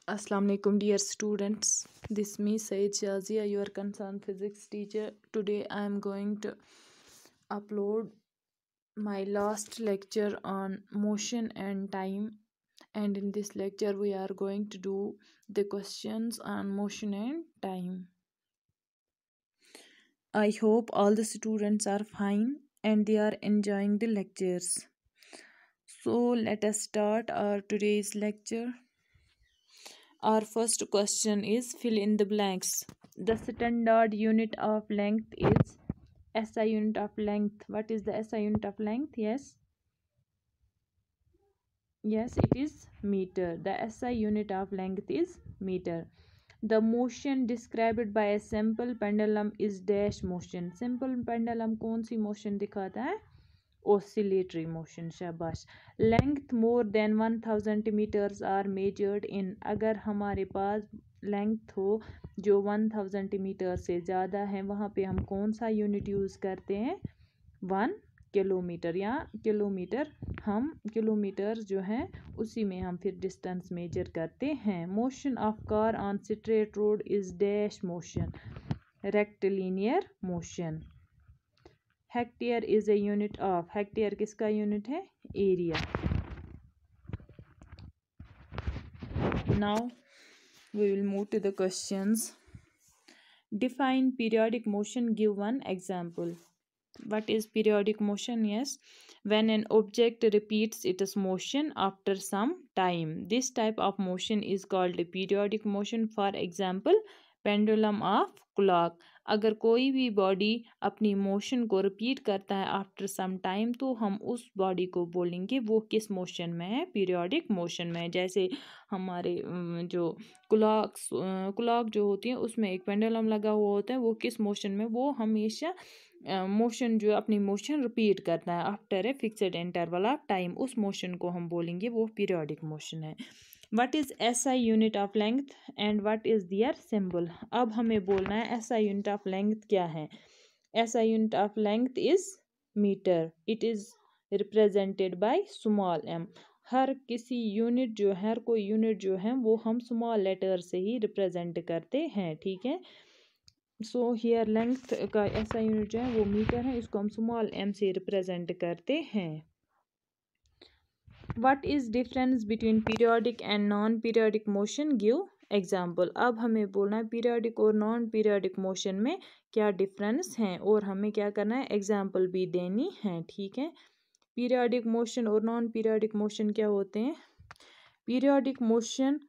Assalamu alaikum dear students. This is me Said Shazia, your concerned physics teacher. Today I am going to upload my last lecture on motion and time, and in this lecture we are going to do the questions on motion and time. I hope all the students are fine and they are enjoying the lectures. So let us start our today's lecture. Our first question is fill in the blanks. The standard unit of length is SI unit of length. What is the SI unit of length? Yes, it is meter. The SI unit of length is meter. The motion described by a simple pendulum is dash motion. Simple pendulum कौन सी motion दिखाता है? Oscillatory motion. शाबाश. Length more than 1000 centimeters are measured in. अगर हमारे पास length हो जो 1000 centimeters से ज़्यादा है वहाँ पे हम कौन सा unit यूज़ करते हैं? 1 किलोमीटर या किलोमीटर. हम किलोमीटर जो है उसी में हम फिर डिस्टेंस मेजर करते हैं. Motion of car on straight road is dash motion. Rectilinear motion. Hectare is a unit of. Hectare किसका यूनिट है? Area. Now we will move to the questions. Define periodic motion. Give one example. What is periodic motion? Yes, when an object repeats its motion after some time. This type of motion is called periodic motion. For example, pendulum of clock. अगर कोई भी body अपनी motion को repeat करता है after some time तो हम उस बॉडी को बोलेंगे वो किस मोशन में है? पीरियोडिक मोशन में. जैसे हमारे जो क्लॉक जो होती है उसमें एक पेंडुलम लगा हुआ होता है. वो किस मोशन में? वो हमेशा मोशन जो अपनी मोशन रिपीट करता है after a fixed interval of time. उस मोशन को हम बोलेंगे वो पीरियोडिक मोशन है. What is SI unit of length and what is their symbol. अब हमें बोलना है एसआई यूनिट ऑफ लेंथ क्या है. SI unit of length is metre. It is represented by small M. हर किसी यूनिट जो है हर कोई यूनिट जो है वो हम स्मॉल लेटर से ही रिप्रेजेंट करते हैं. ठीक है. सो हियर लेंथ का ऐसा यूनिट जो है वो मीटर है. इसको हम स्मॉल एम से रिप्रेजेंट करते हैं. What is difference between periodic and non periodic motion. Give example. अब हमें बोलना है पीरियोडिक और नॉन पीरियोडिक मोशन में क्या डिफरेंस हैं और हमें क्या करना है? एग्जाम्पल भी देनी है. ठीक है. पीरियोडिक मोशन और नॉन पीरियोडिक मोशन क्या होते हैं? Periodic motion.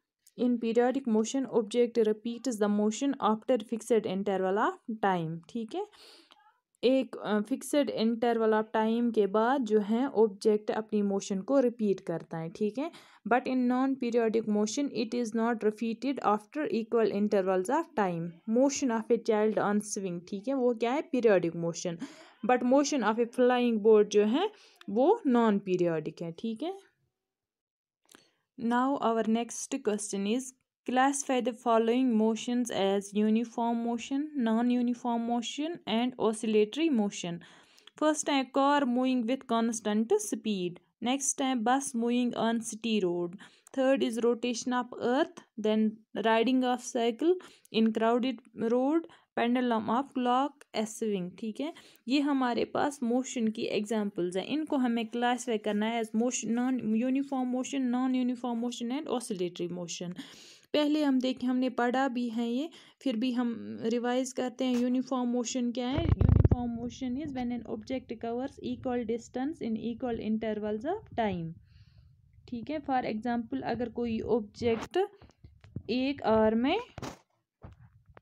In periodic motion, object repeats the motion after fixed interval of time. ठीक है. एक फिक्स्ड इंटरवल ऑफ टाइम के बाद जो है ऑब्जेक्ट अपनी मोशन को रिपीट करता है. ठीक है. But in non periodic motion it is not repeated after equal intervals of time. Motion of a child on swing. ठीक है. वो क्या है? Periodic motion. But motion of A flying board जो है वो नॉन पीरियोडिक है. ठीक है. Now our next question is classify the following motions as uniform motion, non-uniform motion and oscillatory motion. First time car moving with constant speed. Next time bus moving on city road. Third is rotation of earth. Then riding of cycle in crowded road. Pendulum of clock swing. ठीक है. ये हमारे पास motion की examples हैं. इनको हमें classify करना है as motion, non uniform motion, non uniform motion and oscillatory motion. पहले हम देखें, हमने पढ़ा भी है ये, फिर भी हम रिवाइज करते हैं. यूनिफॉर्म मोशन क्या है? Uniform motion is when an object covers equal distance in equal intervals of time. ठीक है. फॉर एग्जांपल अगर कोई ऑब्जेक्ट एक आवर में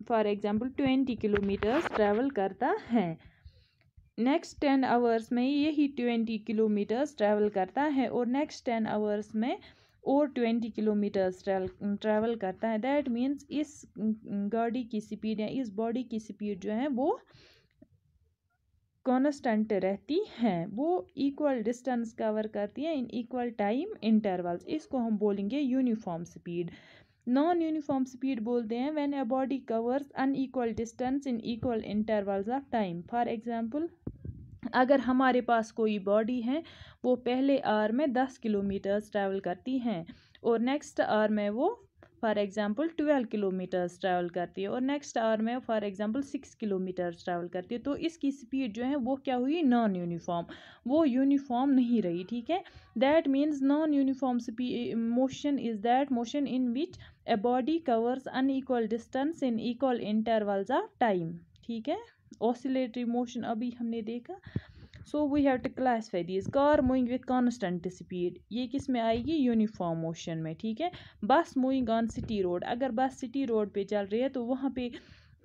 फॉर एग्जाम्पल 20 किलोमीटर्स ट्रैवल करता है. नेक्स्ट 10 आवर्स में यही 20 किलोमीटर्स ट्रैवल करता है और नेक्स्ट 10 आवर्स में और 20 किलोमीटर्स ट्रैवल करता है. दैट मीन्स इस गाड़ी की स्पीड या इस बॉडी की स्पीड जो है वो कांस्टेंट रहती है. वो इक्वल डिस्टेंस कवर करती है इन इक्वल टाइम इंटरवल्स. इसको हम बोलेंगे uniform speed. Non uniform speed बोलते हैं when a body covers unequal distance in equal intervals of time. For example अगर हमारे पास कोई बॉडी है वो पहले आवर में 10 किलोमीटर्स ट्रैवल करती हैं और नेक्स्ट आवर में वो फॉर एग्जांपल 12 किलोमीटर्स ट्रैवल करती है और नेक्स्ट आवर में फॉर एग्जांपल 6 किलोमीटर्स ट्रैवल करती है, तो इसकी स्पीड जो है वो क्या हुई, नॉन यूनिफॉर्म, वो यूनिफॉर्म नहीं रही, ठीक है। That means non uniform motion is that motion in which a body covers unequal distance in equal intervals of time, ठीक है। ऑसिलेटरी मोशन अभी हमने देखा। So we have to classify these. Car moving with constant speed, ये किस में आएगी, uniform motion में, ठीक है। बस मूविंग ऑन सिटी रोड, अगर बस सिटी रोड पे चल रही है तो वहाँ पे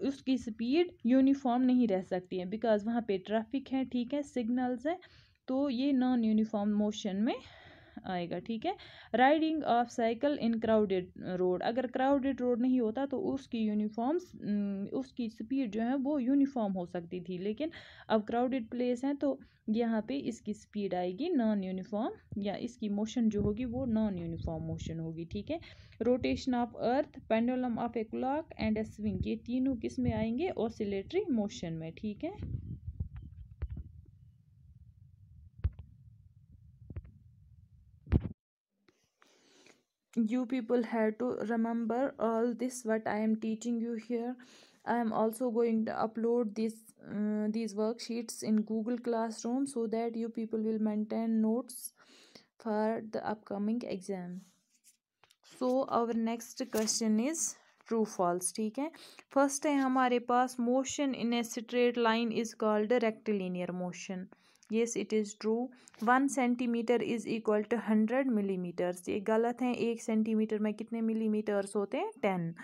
उसकी स्पीड यूनिफॉर्म नहीं रह सकती है, बिकॉज वहाँ पे ट्रैफिक है, ठीक है, सिग्नल्स है, तो ये नॉन यूनिफॉर्म मोशन में आएगा, ठीक है। Riding of cycle in crowded road, अगर क्राउडेड रोड नहीं होता तो उसकी उसकी स्पीड जो है वो यूनिफॉर्म हो सकती थी, लेकिन अब क्राउडेड प्लेस है तो यहाँ पे इसकी स्पीड आएगी नॉन यूनिफॉर्म, या इसकी मोशन जो होगी वो नॉन यूनिफॉर्म मोशन होगी, ठीक है। Rotation of earth, pendulum of a clock and A swing, ये तीनों किस में आएंगे, ऑसिलेटरी मोशन में, ठीक है। You people have to remember all this what I am teaching you here. I am also going to upload these worksheets in Google Classroom so that you people will maintain notes for the upcoming exam. So our next question is true false, ठीक है। First है हमारे पास motion in a straight line is called rectilinear motion. Yes, it is true. 1 centimeter is equal to 100 millimeters. ये गलत है, 1 centimetre में कितने millimetres होते हैं, 10.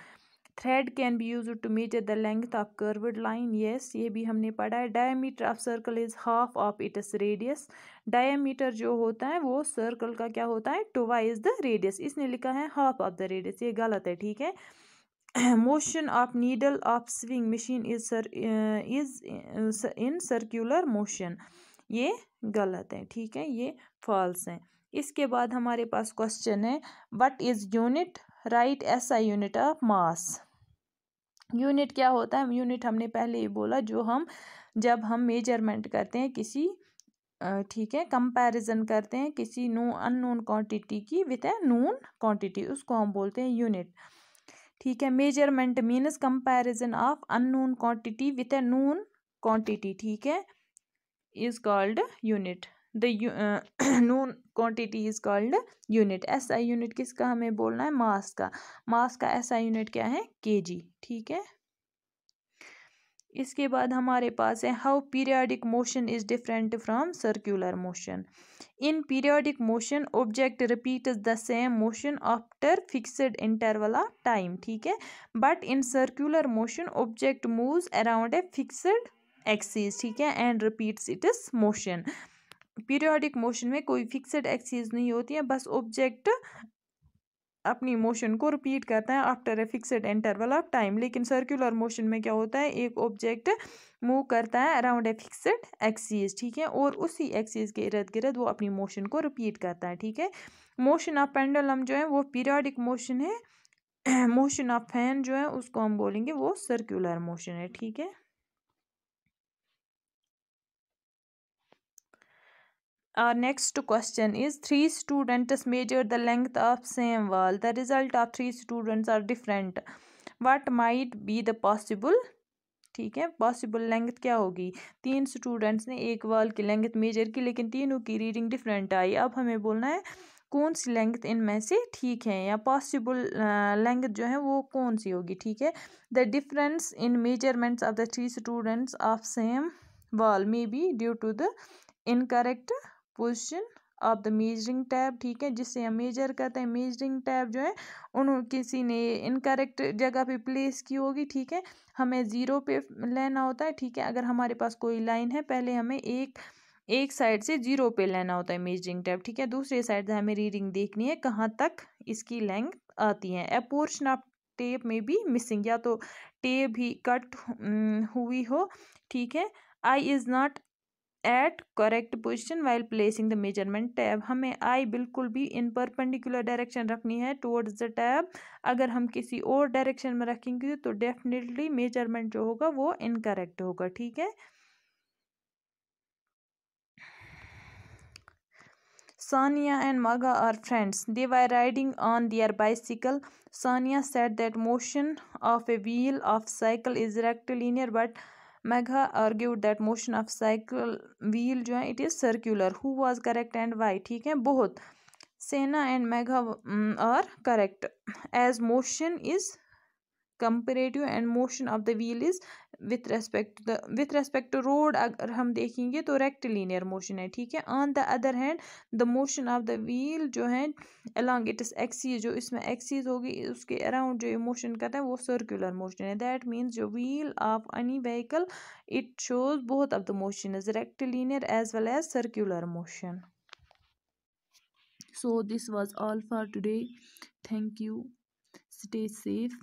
Thread can be use to measure the length of curved line, yes, ये भी हमने पढ़ा है. Diameter of circle is half of its radius. Diameter जो होता है वो सर्कल का क्या होता है, ट्वाइस द रेडियस. इसने लिखा है हाफ ऑफ द रेडियस, ये गलत है, ठीक है. Motion of needle of swing machine is in circular motion, ये गलत है, ठीक है, ये फॉल्स है. इसके बाद हमारे पास क्वेश्चन है what is unit, right SI unit of mass. Unit क्या होता है, यूनिट हमने पहले ही बोला, जो हम जब हम मेजरमेंट करते हैं किसी, ठीक है, कंपैरिजन करते हैं किसी अननोन क्वांटिटी की विथ ए नोन क्वांटिटी, उसको हम बोलते हैं यूनिट, ठीक है. Measurement means comparison of unknown quantity with A known quantity, ठीक है, is called unit. The known quantity is called unit. SI unit किसका हमें बोलना है, मास का. मास का SI यूनिट क्या है, kg, ठीक है. इसके बाद हमारे पास है how periodic motion is different from circular motion. In periodic motion object repeats the same motion after fixed interval of time, ठीक है. But in circular motion object moves around a fixed axis, ठीक है, and repeats it's motion. Periodic motion में कोई fixed axis नहीं होती है, बस ऑब्जेक्ट अपनी मोशन को रिपीट करता है after a fixed interval of time. लेकिन सर्कुलर मोशन में क्या होता है, एक ऑब्जेक्ट मूव करता है अराउंड ए फिक्स्ड एक्सिस, ठीक है, और उसी एक्सिस के इर्द गिर्द वो अपनी मोशन को रिपीट करता है, ठीक है. मोशन ऑफ पेंडुलम जो है वो पीरियोडिक मोशन है. मोशन ऑफ फैन जो है उसको हम बोलेंगे वो सर्कुलर मोशन है, ठीक है. Our next question is 3 students measured the length of same wall. The result of 3 students are different. What might be the possible, ठीक है, पॉसिबल लेंथ क्या होगी. 3 स्टूडेंट्स ने एक वॉल की लेंथ मेजर की, लेकिन तीनों की रीडिंग डिफरेंट आई. अब हमें बोलना है कौन सी लेंथ इनमें से ठीक है, या पॉसिबल लेंथ जो है वो कौन सी होगी, ठीक है. The difference in measurements of the 3 students of same wall may be due to the incorrect position of the measuring tab, ठीक है, जिससे हम मेजर करते हैं. मेजरिंग टैब जो है किसी ने इनकरेक्ट जगह पे प्लेस की होगी, ठीक है. हमें 0 पे लेना होता है, ठीक है. अगर हमारे पास कोई लाइन है, पहले हमें एक साइड से 0 पे लेना होता है मेजरिंग टैब, ठीक है. दूसरी साइड से हमें रीडिंग देखनी है कहाँ तक इसकी लेंथ आती है. ए पोर्शन ऑफ टेप में भी मिसिंग, या तो टेप भी कट हुई हो, ठीक है. Eye is not at correct position while placing the measurement tab. हमें आई बिल्कुल भी इन परपेंडिकुलर डायरेक्शन रखनी है टुवर्ड्स द टैब. अगर हम किसी और डायरेक्शन में रखेंगे तो डेफिनेटली मेजरमेंट जो होगा वो इनकरेक्ट होगा, ठीक है. Sania and Magha are friends. They were riding on their bicycle. Sania said that motion of a wheel of cycle is rectilinear, but Magha argued that motion of cycle wheel जो है it is circular. Who was correct and why? ठीक है बहुत. Sena and Magha are correct, as motion is comparative and motion of the wheel is with respect to road. अगर हम देखेंगे तो rectilinear motion है. ठीक है. On the other hand, the motion of the wheel जो है along its axis, जो इसमें axis होगी उसके around जो motion करता है वो circular motion है. That means जो wheel of any vehicle, it shows both of the motion is rectilinear as well as circular motion. So this was all for today. Thank you. Stay safe.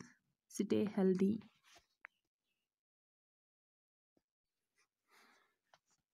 Stay healthy.